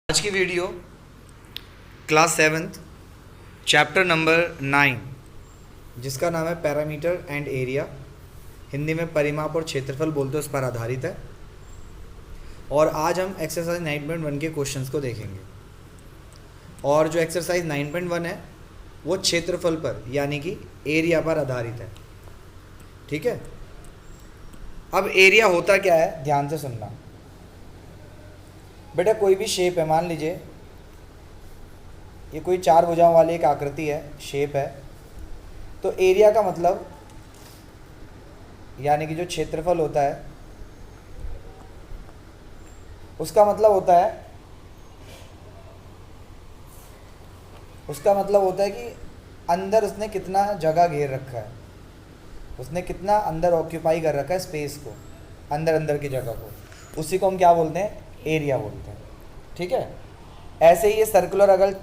आज की video class 7th chapter number 9 जिसका नाम है पैरामीटर एंड एरिया, हिंदी में परिमाप और क्षेत्रफल बोलते हैं, उस पर आधारित है। और आज हम एक्सरसाइज 9.1 के क्वेश्चंस को देखेंगे। और जो एक्सरसाइज 9.1 है वो क्षेत्रफल पर यानी कि एरिया पर आधारित है। ठीक है, अब एरिया होता क्या है ध्यान से सुनना बेटा। कोई भी शेप है, मान लीजिए ये कोई चार भुजाओं वाली एक आकृति है, शेप है, तो एरिया का मतलब यानी कि जो क्षेत्रफल होता है उसका मतलब होता है कि अंदर उसने कितना जगह घेर रखा है, उसने कितना अंदर ऑक्यूपाई कर रखा है स्पेस को, अंदर की जगह को, उसी को हम क्या बोलते हैं, एरिया बोलते हैं। ठीक है, ऐसे ही ये सर्कुलर अगर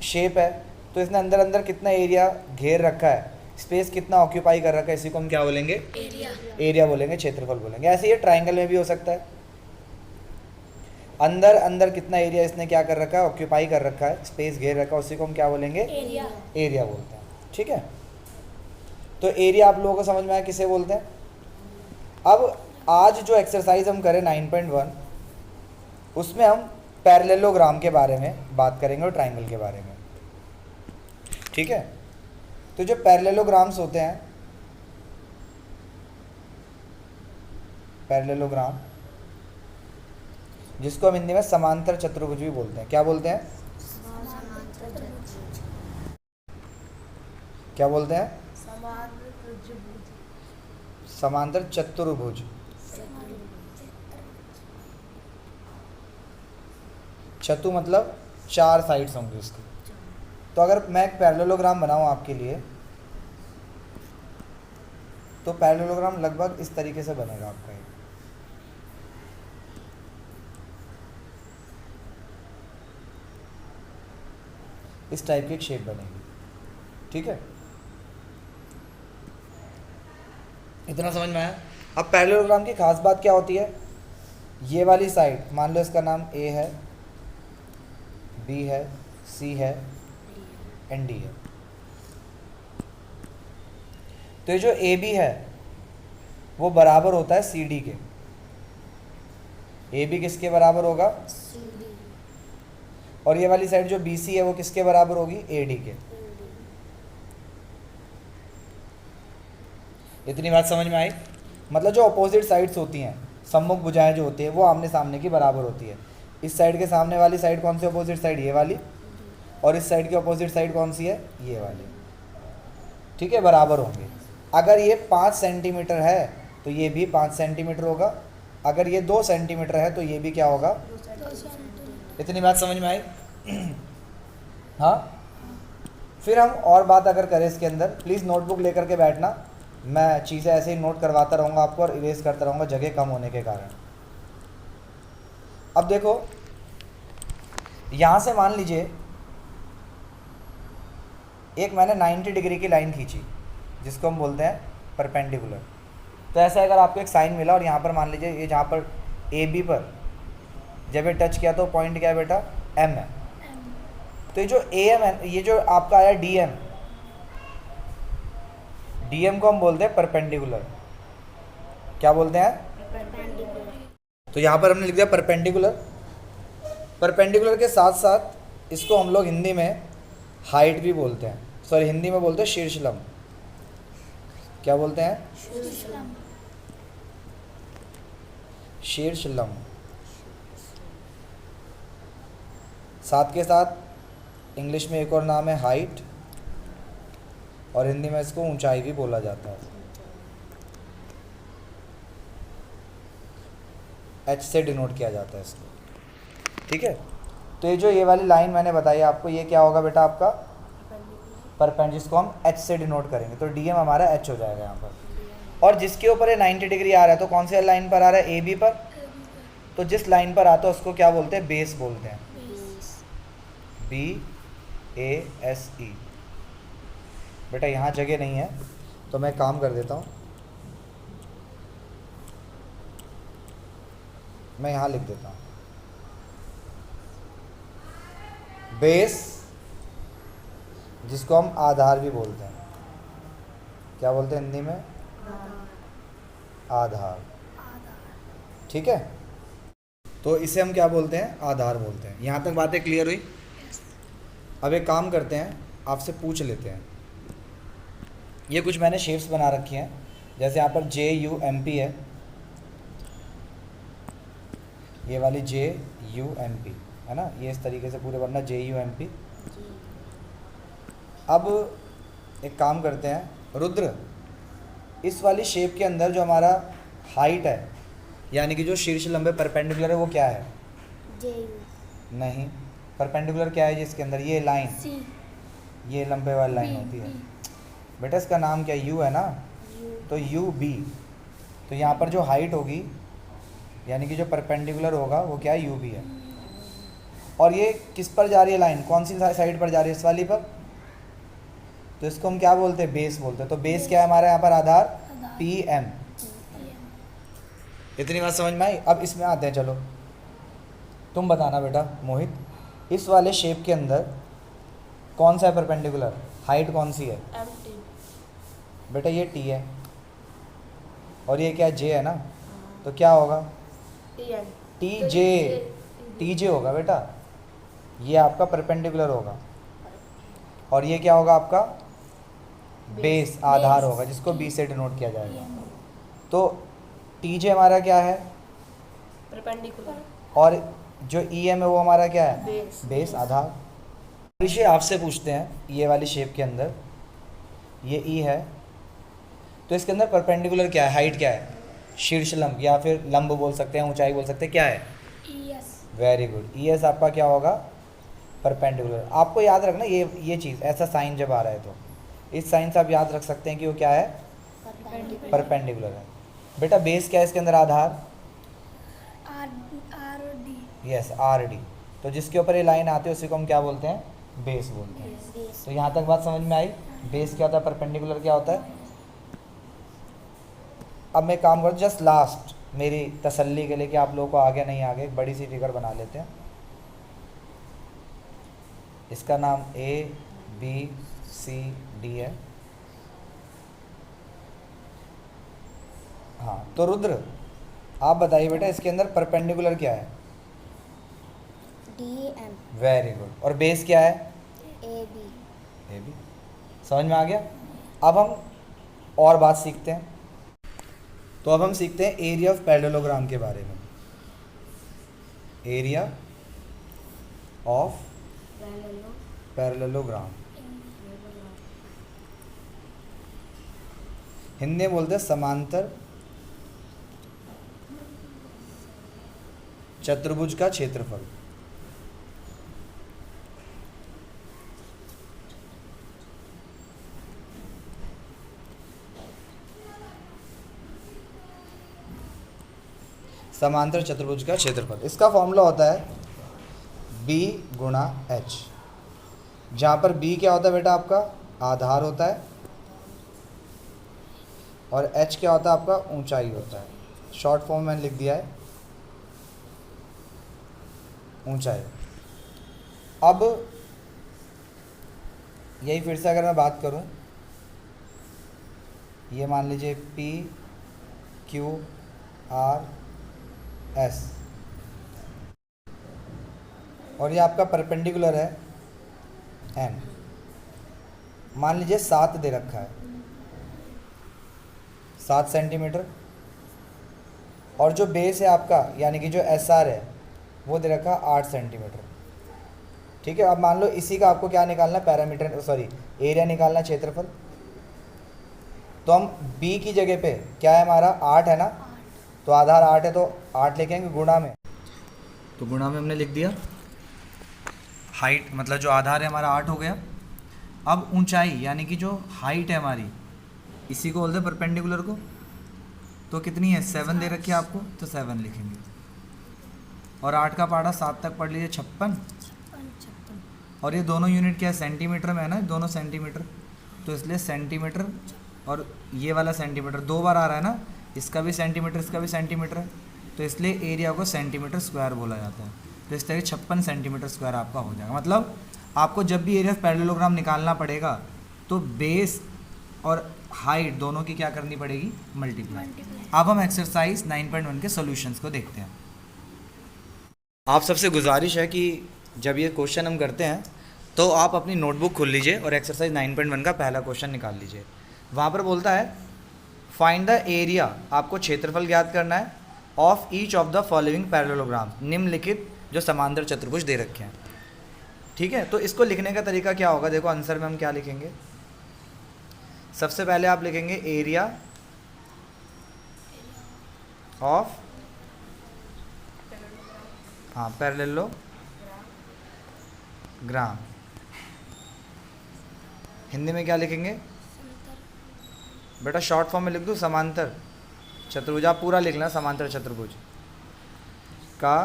शेप है तो इसने अंदर कितना एरिया घेर रखा है, स्पेस कितना ऑक्यूपाई कर रखा है, इसी को हम क्या बोलेंगे, एरिया बोलेंगे, क्षेत्रफल बोलेंगे। ऐसे ये ट्राइंगल में भी हो सकता है, अंदर कितना एरिया इसने क्या कर रखा है, ऑक्यूपाई कर रखा है, स्पेस घेर रखा है, उसी को हम क्या बोलेंगे, एरिया बोलते हैं। ठीक है, तो एरिया आप लोगों को समझ में आया किसे बोलते हैं। अब आज जो एक्सरसाइज हम करें 9.1 उसमें हम पैरेललोग्राम के बारे में बात करेंगे और ट्राइंगल के बारे में। ठीक है, तो जो पैरेललोग्राम्स होते हैं, पैरेललोग्राम जिसको हम हिंदी में समांतर चतुर्भुज भी बोलते हैं, क्या बोलते हैं, क्या बोलते हैं, समांतर चतुर्भुज। चतु मतलब चार साइड्स होंगे उसकी। तो अगर मैं एक पैरेललोग्राम बनाऊं आपके लिए, तो पैरेललोग्राम लगभग इस तरीके से बनेगा आपका ये। इस टाइप की एक शेप बनेगी। ठीक है, इतना समझ में आया। अब पैरेललोग्राम की खास बात क्या होती है, ये वाली साइड मान लो इसका नाम ए है, बी है, सी है एंड डी है। तो ये जो ए बी है वो बराबर होता है सी डी के। ए बी किसके बराबर होगा, और ये वाली साइड जो बी सी है वो किसके बराबर होगी, ए डी के। इतनी बात समझ में आई। मतलब जो अपोजिट साइड्स होती हैं, सम्मुख भुजाएं जो होती है वो आमने सामने की बराबर होती है। इस साइड के सामने वाली साइड कौन सी अपोजिट साइड, ये वाली, और इस साइड की अपोजिट साइड कौन सी है, ये वाली। ठीक है, बराबर होंगे। अगर ये 5 सेंटीमीटर है तो ये भी 5 सेंटीमीटर होगा, अगर ये 2 सेंटीमीटर है तो ये भी क्या होगा, 2 सेंटीमीटर। इतनी बात समझ में आई। हाँ, फिर हम और बात अगर करें इसके अंदर, प्लीज़ नोटबुक लेकर के बैठना, मैं चीज़ें ऐसे ही नोट करवाता रहूँगा आपको और इरेज करता रहूँगा जगह कम होने के कारण। अब देखो, यहाँ से मान लीजिए एक मैंने 90 डिग्री की लाइन खींची जिसको हम बोलते हैं परपेंडिकुलर। तो ऐसे अगर आपको एक साइन मिला और यहाँ पर मान लीजिए ये जहाँ पर ए बी पर जब ये टच किया तो पॉइंट क्या है बेटा, एम है। तो ये जो ए एम है, ये जो आपका आया डी एम, डी एम को हम बोलते हैं परपेंडिकुलर। क्या बोलते हैं, परपेंडिकुलर। तो यहाँ पर हमने लिख दिया परपेंडिकुलर। परपेंडिकुलर के साथ साथ इसको हम लोग हिंदी में हाइट भी बोलते हैं, सॉरी हिंदी में बोलते हैं शीर्षलंब। क्या बोलते हैं, शीर्षलंब। साथ के साथ इंग्लिश में एक और नाम है हाइट, और हिंदी में इसको ऊंचाई भी बोला जाता है। एच से डिनोट किया जाता है इसको। ठीक है, तो ये जो ये वाली लाइन मैंने बताई आपको, ये क्या होगा बेटा आपका परपेंडिकुलर, जिसको हम एच से डिनोट करेंगे। तो डी एम हमारा एच हो जाएगा यहाँ पर। और जिसके ऊपर ये 90 डिग्री आ रहा है, तो कौन से लाइन पर आ रहा है, ए बी पर। तो जिस लाइन पर आता है उसको क्या बोलते हैं, बेस बोलते हैं, BASE। बेटा यहाँ जगह नहीं है तो मैं काम कर देता हूँ, मैं यहाँ लिख देता हूँ। बेस, जिसको हम आधार भी बोलते हैं। क्या बोलते हैं हिंदी में? आधार। ठीक है, तो इसे हम क्या बोलते हैं? आधार बोलते हैं। यहाँ तक बातें क्लियर हुई? अब एक काम करते हैं, आपसे पूछ लेते हैं। ये कुछ मैंने शेप्स बना रखी हैं, जैसे यहाँ पर JUMP है, ये वाली JUMP है ना, ये इस तरीके से पूरे बनना JUMP। अब एक काम करते हैं, रुद्र, इस वाली शेप के अंदर जो हमारा हाइट है, यानी कि जो शीर्ष लंबे परपेंडिकुलर है, वो क्या है? JU नहीं, परपेंडिकुलर क्या है जिसके अंदर? ये लाइन, C ये लंबे वाली लाइन होती है बेटा, इसका नाम क्या? U है ना, U तो UB। तो यहाँ पर जो हाइट होगी, यानी कि जो परपेंडिकुलर होगा, वो क्या है? UB है। और ये किस पर जा रही है लाइन? कौन सी साइड पर जा रही है? इस वाली पर। तो इसको हम क्या बोलते हैं? बेस बोलते हैं। तो बेस क्या है हमारा यहाँ पर? आधार, PM। इतनी बात समझ में आई? अब इसमें आते हैं, चलो तुम बताना बेटा मोहित, इस वाले शेप के अंदर कौन सा है परपेंडिकुलर? हाइट कौन सी है? MT बेटा ये T है, और ये क्या? J है ना, तो क्या होगा? TN TJ होगा बेटा, ये आपका परपेंडिकुलर होगा। और ये क्या होगा आपका? बेस, आधार होगा, जिसको B से डिनोट किया जाएगा। तो TJ हमारा क्या है? परपेंडिकुलर और जो EM है वो हमारा क्या है? बेस बेस, आधार। ऋषि आपसे पूछते हैं, ये वाली शेप के अंदर ये E है, तो इसके अंदर परपेंडिकुलर क्या है? हाइट क्या है? शीर्ष लंब, या फिर लंब बोल सकते हैं, ऊंचाई बोल सकते हैं, क्या है? ES वेरी गुड, ES आपका क्या होगा? परपेंडिकुलर। आपको याद रखना ये चीज़, ऐसा साइन जब आ रहा है तो इस साइन से आप याद रख सकते हैं कि वो क्या है? परपेंडिकुलर है। बेटा बेस क्या है इसके अंदर? आधार, RD यस, RD। तो जिसके ऊपर ये लाइन आती है उसी को हम क्या बोलते हैं? बेस बोलते हैं। बेस तो यहाँ तक बात समझ में आई? बेस क्या होता है, परपेंडिकुलर क्या होता है। अब मैं काम करूँ, जस्ट लास्ट मेरी तसल्ली के लिए कि आप लोगों को आगे नहीं आगे, एक बड़ी सी फिगर बना लेते हैं। इसका नाम ABCD है। हाँ, तो रुद्र आप बताइए बेटा, इसके अंदर परपेंडिकुलर क्या है? DM very good. और बेस क्या है? AB समझ में आ गया? अब हम और बात सीखते हैं। तो अब हम सीखते हैं एरिया ऑफ पैरेललोग्राम के बारे में। एरिया ऑफ पैरेललोग्राम, हिंदी में बोलते हैं समांतर चतुर्भुज का क्षेत्रफल। समांतर चतुर्भुज का क्षेत्रफल, इसका फॉर्मूला होता है B गुणा H, जहाँ पर B क्या होता है बेटा? आपका आधार होता है, और H क्या होता है? आपका ऊंचाई होता है। शॉर्ट फॉर्म मैंने लिख दिया है ऊंचाई। अब यही फिर से अगर मैं बात करूं, ये मान लीजिए PQRS, और ये आपका परपेंडिकुलर है M। मान लीजिए 7 दे रखा है, 7 सेंटीमीटर। और जो बेस है आपका, यानी कि जो SR है, वो दे रखा 8 सेंटीमीटर। ठीक है, अब मान लो इसी का आपको क्या निकालना है? पैरामीटर, सॉरी एरिया निकालना है, क्षेत्रफल। तो हम B की जगह पे क्या है हमारा? 8 है ना, तो आधार 8 है, तो 8 लिखेंगे गुणा में। तो गुणा में हमने लिख दिया, हाइट मतलब जो आधार है हमारा 8 हो गया। अब ऊंचाई यानी कि जो हाइट है हमारी, इसी को बोलते हैं परपेंडिकुलर को, तो कितनी है? 7 दे रखी है आपको, तो 7 लिखेंगे। और 8 का पाड़ा 7 तक पढ़ लीजिए, 56। और ये दोनों यूनिट क्या है? सेंटीमीटर में है ना, दोनों सेंटीमीटर, तो इसलिए सेंटीमीटर और ये वाला सेंटीमीटर 2 बार आ रहा है ना, इसका भी सेंटीमीटर, इसका भी सेंटीमीटर है, तो इसलिए एरिया को सेंटीमीटर स्क्वायर बोला जाता है। तो इस तरह 56 सेंटीमीटर स्क्वायर आपका हो जाएगा। मतलब आपको जब भी एरिया ऑफ पैरेललोग्राम निकालना पड़ेगा तो बेस और हाइट दोनों की क्या करनी पड़ेगी, मल्टीप्लाई। अब हम एक्सरसाइज 9.1 के सॉल्यूशंस को देखते हैं। आप सबसे गुजारिश है कि जब ये क्वेश्चन हम करते हैं तो आप अपनी नोटबुक खोल लीजिए और एक्सरसाइज 9.1 का पहला क्वेश्चन निकाल लीजिए। वहाँ पर बोलता है फाइंड द एरिया, आपको क्षेत्रफल ज्ञात करना है, of each of the following parallelogram, निम्नलिखित जो समांतर चतुर्भुज दे रखे हैं। ठीक है, तो इसको लिखने का तरीका क्या होगा, देखो आंसर में हम क्या लिखेंगे। सबसे पहले आप लिखेंगे एरिया ऑफ, हाँ, पैरेललोग्राम। हिंदी में क्या लिखेंगे बेटा, शॉर्ट फॉर्म में लिख दूँ, समांतर चतुर्भुज। आप पूरा लिख लेना, समांतर चतुर्भुज का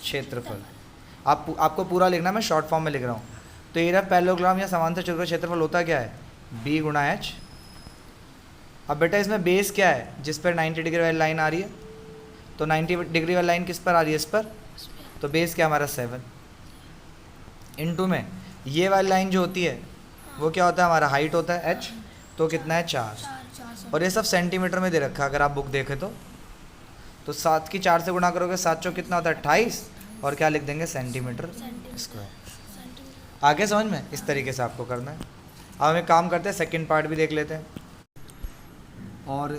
क्षेत्रफल। आपको पूरा लिखना, मैं शॉर्ट फॉर्म में लिख रहा हूँ। तो एरिया पैरेललोग्राम या समांतर चतुर्भुज क्षेत्रफल होता क्या है, b गुणा h। अब बेटा इसमें बेस क्या है, जिस पर 90 डिग्री वाली लाइन आ रही है, तो 90 डिग्री वाली लाइन किस पर आ रही है, इस पर, तो बेस क्या हमारा 7। इनटू में ये वाली लाइन जो होती है वो क्या होता है, हमारा हाइट होता है h, तो कितना है 4। और ये सब सेंटीमीटर में दे रखा है, अगर आप बुक देखें तो 7 की 4 से गुणा करोगे, 7 चौक कितना होता है 28, और क्या लिख देंगे, सेंटीमीटर स्क्वायर। आगे समझ में, इस तरीके से आपको करना है। अब हम एक काम करते हैं, सेकंड पार्ट भी देख लेते हैं। और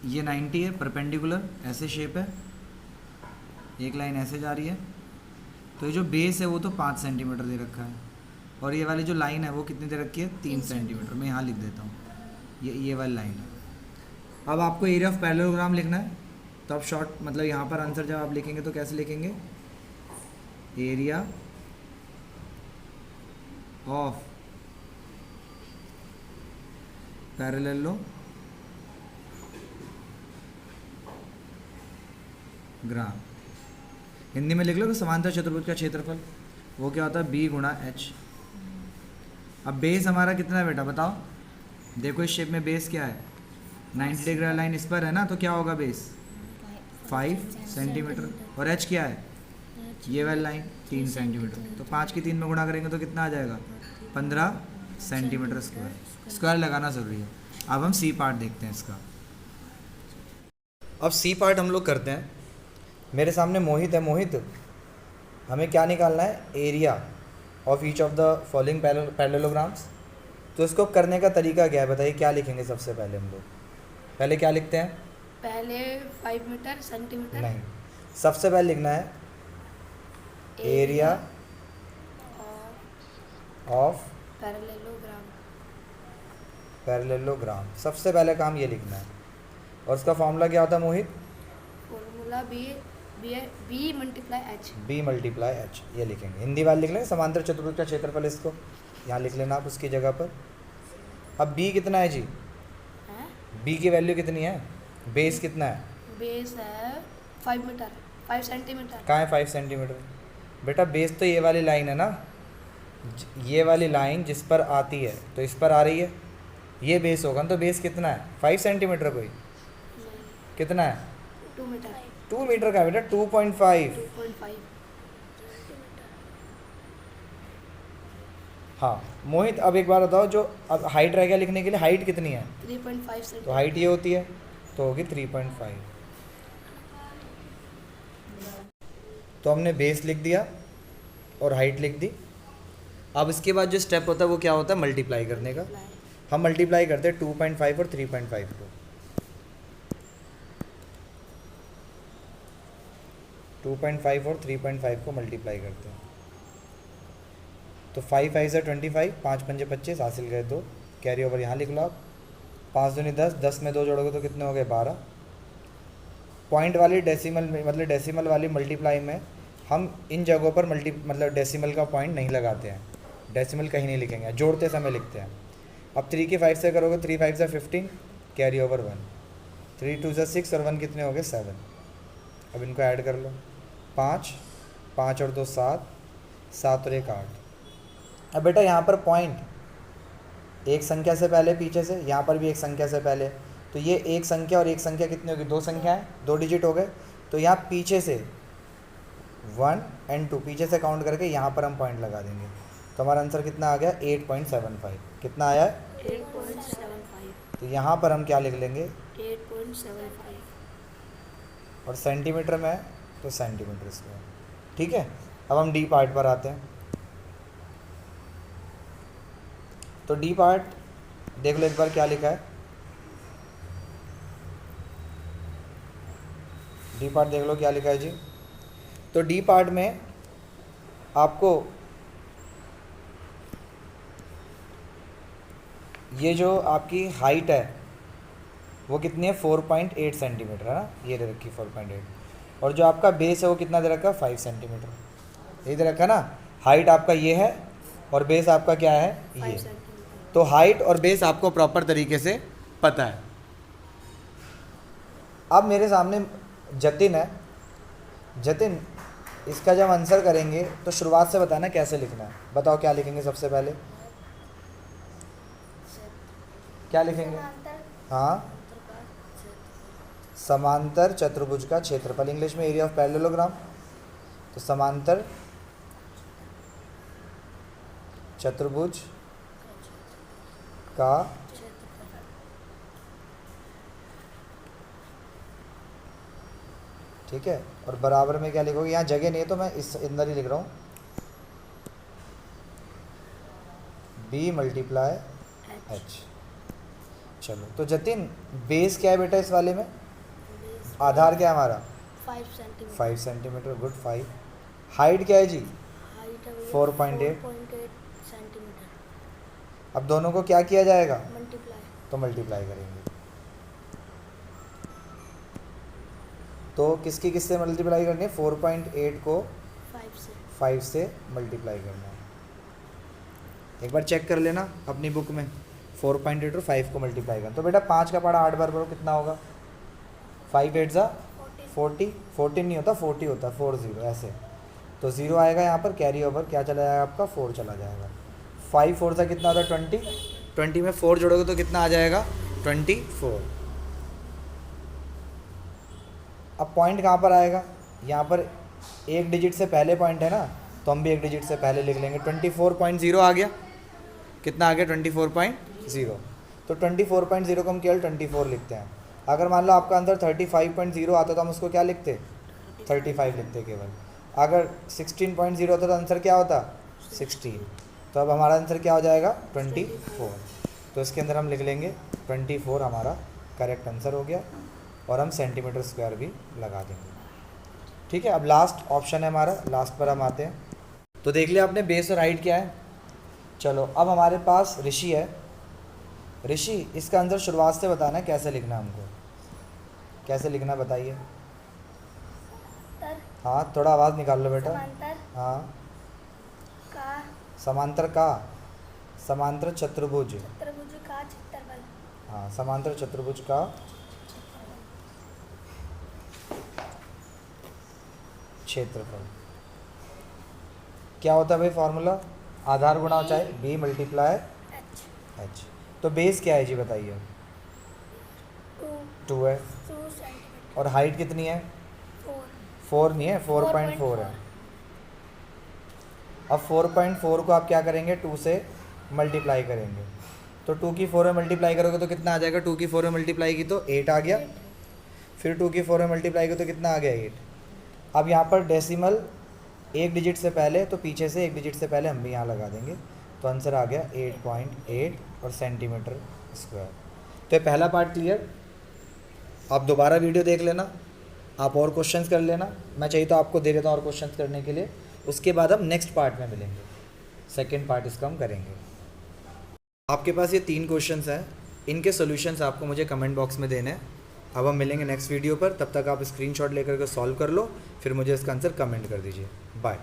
ये 90 है, परपेंडिकुलर ऐसे शेप है, एक लाइन ऐसे जा रही है, तो ये जो बेस है वो तो 5 सेंटीमीटर दे रखा है, और ये वाली जो लाइन है वो कितनी दे रखी है, 3 सेंटीमीटर। मैं यहाँ लिख देता हूँ, ये वाली लाइन है। अब आपको एरिया ऑफ पैरेललोग्राम लिखना है, तो आप शॉर्ट, मतलब यहाँ पर आंसर जब आप लिखेंगे तो कैसे लिखेंगे, एरिया ऑफ पैरेललोग्राम। हिंदी में लिख लो कि समांतर चतुर्भुज का क्षेत्रफल, वो क्या होता है, b गुणा h। अब बेस हमारा कितना है बेटा, बताओ। देखो इस शेप में बेस क्या है, 90 डिग्री लाइन इस पर है ना, तो क्या होगा बेस 5 सेंटीमीटर, और h क्या है, ये वाली लाइन 3 सेंटीमीटर, तो 5 की 3 में गुणा करेंगे तो कितना आ जाएगा, 15 सेंटीमीटर स्क्वायर। स्क्वायर लगाना ज़रूरी है। अब हम सी पार्ट देखते हैं इसका। अब सी पार्ट हम लोग करते हैं। मेरे सामने मोहित है। मोहित, हमें क्या निकालना है, area of each of the following parallelograms. तो इसको करने का तरीका क्या है, बताइए क्या लिखेंगे। सबसे पहले हम लोग पहले क्या लिखते हैं, पहले 5 मीटर सेंटीमीटर, नहीं, सबसे पहले लिखना है एरिया ऑफ पैरेललोग्राम। सबसे पहले काम ये लिखना है, और उसका फॉर्मूला क्या होता है मोहित, फॉर्मूला बी मल्टीप्लाई एच। ये लिखेंगे, हिंदी वाले लिख लेंगे, समांतर चतुर्भुज का क्षेत्रफल, इसको यहाँ लिख लेना आप उसकी जगह पर। अब b कितना है जी, b की वैल्यू कितनी है, बेस कितना है, बेस है 5 मीटर 5 सेंटीमीटर। कहाँ है 5 सेंटीमीटर बेटा, बेस तो ये वाली लाइन है ना, ये वाली लाइन जिस पर आती है, तो इस पर आ रही है, ये बेस होगा, तो बेस कितना है 5 सेंटीमीटर, कोई कितना है 2 मीटर 2 मीटर का बेटा 2.5। हाँ मोहित, अब एक बार बताओ, जो अब हाइट रह गया लिखने के लिए, हाइट कितनी है 3.5 सेंटीमीटर। तो हाइट ये होती है, तो होगी 3.5। तो हमने बेस लिख दिया और हाइट लिख दी। अब इसके बाद जो स्टेप होता है वो क्या होता है, मल्टीप्लाई करने का। हम मल्टीप्लाई करते हैं 2.5 और 3.5 को। 2.5 और 3.5 को मल्टीप्लाई करते हैं, तो 5 5 से 25, 5 पंजे 25, हासिल गए 2, कैरी ओवर यहाँ लिख लो आप। 5 दूनी 10, 10 में 2 जोड़ोगे तो कितने हो गए 12। पॉइंट वाली डेसिमल में, मतलब डेसिमल वाली मल्टीप्लाई में हम इन जगहों पर मतलब डेसिमल का पॉइंट नहीं लगाते हैं, डेसिमल कहीं नहीं लिखेंगे, जोड़ते समय लिखते हैं। अब 3 की 5 से करोगे, 3 5 से 15, कैरी ओवर 1, 3 2 से 6 और 1 कितने हो गए 7। अब इनको ऐड कर लो, 5 5 और 2 7, 7 और 1 8। अब बेटा यहाँ पर पॉइंट एक संख्या से पहले, पीछे से, यहाँ पर भी एक संख्या से पहले, तो ये एक संख्या और एक संख्या कितनी होगी, 2 संख्या है, 2 डिजिट हो गए। तो यहाँ पीछे से 1 and 2 पीछे से काउंट करके यहाँ पर हम पॉइंट लगा देंगे, तो हमारा आंसर कितना आ गया 8.75। कितना आया है? 8.75। तो यहाँ पर हम क्या लिख लेंगे 8.75। और सेंटीमीटर में है तो सेंटीमीटर स्क्वायर। ठीक है, अब हम डी पार्ट पर आते हैं। तो डी पार्ट देख लो एक बार क्या लिखा है। डी पार्ट देख लो क्या लिखा है जी। तो डी पार्ट में आपको ये जो आपकी हाइट है वो कितनी है 4.8 सेंटीमीटर है ना, ये दे रखी 4.8। और जो आपका बेस है वो कितना दे रखा है 5 सेंटीमीटर, ये दे रखा है ना। हाइट आपका ये है और बेस आपका क्या है ये। तो हाइट और बेस आपको प्रॉपर तरीके से पता है। अब मेरे सामने जतिन है। जतिन, इसका जब आंसर करेंगे तो शुरुआत से बताना कैसे लिखना है। बताओ क्या लिखेंगे सबसे पहले, क्या लिखेंगे? हाँ, समांतर चतुर्भुज का क्षेत्रफल, इंग्लिश में एरिया ऑफ पैरेललोग्राम। तो समांतर चतुर्भुज का ठीक है, और बराबर में क्या लिखोगे? यहाँ जगह नहीं है तो मैं इस अंदर ही लिख रहा हूँ, b मल्टीप्लाई h। चलो, तो जतिन बेस क्या है बेटा इस वाले में? आधार क्या है हमारा? 5 सेंटीमीटर। 5 centimetre, good 5। हाइट क्या है जी? हाइट है 4.8 सेंटीमीटर। अब दोनों को क्या किया जाएगा? मल्टीप्लाई। तो मल्टीप्लाई करेंगे। तो किसकी किससे मल्टीप्लाई करनी है? 4.8 को 5 से मल्टीप्लाई करना है। एक बार चेक कर लेना अपनी बुक में, 4.8 और 5 को मल्टीप्लाई करना। तो बेटा 5 का पढ़ा 8 बार पढ़ो, कितना होगा? 5 8 ज़ा 40, 14 नहीं होता 40 होता, 40 ऐसे। तो 0 आएगा यहाँ पर, कैरी ओवर क्या चला जाएगा आपका? 4 चला जाएगा। 5 4 सा कितना होता है? 20। 20 में 4 जोड़ोगे तो कितना आ जाएगा? 24। अब पॉइंट कहाँ पर आएगा? यहाँ पर एक डिजिट से पहले पॉइंट है ना, तो हम भी एक डिजिट से पहले लिख लेंगे। 24.0 आ गया। कितना आ गया? 24.0। तो 24.0 को हम केवल 24 लिखते हैं। अगर मान लो आपका आंसर 35.0 आता तो हम उसको क्या लिखते? 35 लिखते केवल। अगर 16.0 होता तो आंसर क्या होता? 16। तो अब हमारा आंसर क्या हो जाएगा? 24। तो इसके अंदर हम लिख लेंगे 24 हमारा करेक्ट आंसर हो गया, और हम सेंटीमीटर स्क्वायर भी लगा देंगे। ठीक है, अब लास्ट ऑप्शन है हमारा, लास्ट पर हम आते हैं। तो देख लिया आपने बेस और हाइट क्या है। चलो, अब हमारे पास ऋषि है। ऋषि, इसका आंसर शुरुआत से बताना है कैसे लिखना है हमको। कैसे लिखना बताइए। हाँ, थोड़ा आवाज़ निकाल लो बेटा। समांतर हाँ, का समांतर का, समांतर चतुर्भुज। चतुर्भुज का क्षेत्रफल। हाँ, समांतर चतुर्भुज का क्षेत्रफल क्या होता है भाई? फॉर्मूला आधार गुणा ऊंचाई, b मल्टीप्लाई h। तो बेस क्या है जी बताइए? 2 है। 2 सेंटीमीटर। और हाइट कितनी है? 4 नहीं है, 4.4 है। अब 4.4 को आप क्या करेंगे? 2 से मल्टीप्लाई करेंगे। तो 2 की 4 में मल्टीप्लाई करोगे तो कितना आ जाएगा? 2 की 4 में मल्टीप्लाई की तो 8 आ गया। फिर 2 की 4 में मल्टीप्लाई की तो कितना आ गया? 8। अब यहाँ पर डेसिमल एक डिजिट से पहले, तो पीछे से एक डिजिट से पहले हम भी यहाँ लगा देंगे। तो आंसर आ गया 8.8 और सेंटीमीटर स्क्वायर। तो ये पहला पार्ट क्लियर। आप दोबारा वीडियो देख लेना, आप और क्वेश्चंस कर लेना। मैं चाहिए तो आपको दे देता हूँ और क्वेश्चंस करने के लिए। उसके बाद हम नेक्स्ट पार्ट में मिलेंगे, सेकेंड पार्ट इसका हम करेंगे। आपके पास ये 3 क्वेश्चंस हैं, इनके सॉल्यूशंस आपको मुझे कमेंट बॉक्स में देने हैं। अब हम मिलेंगे नेक्स्ट वीडियो पर, तब तक आप स्क्रीनशॉट लेकर के सॉल्व कर लो, फिर मुझे इसका आंसर कमेंट कर दीजिए। बाय।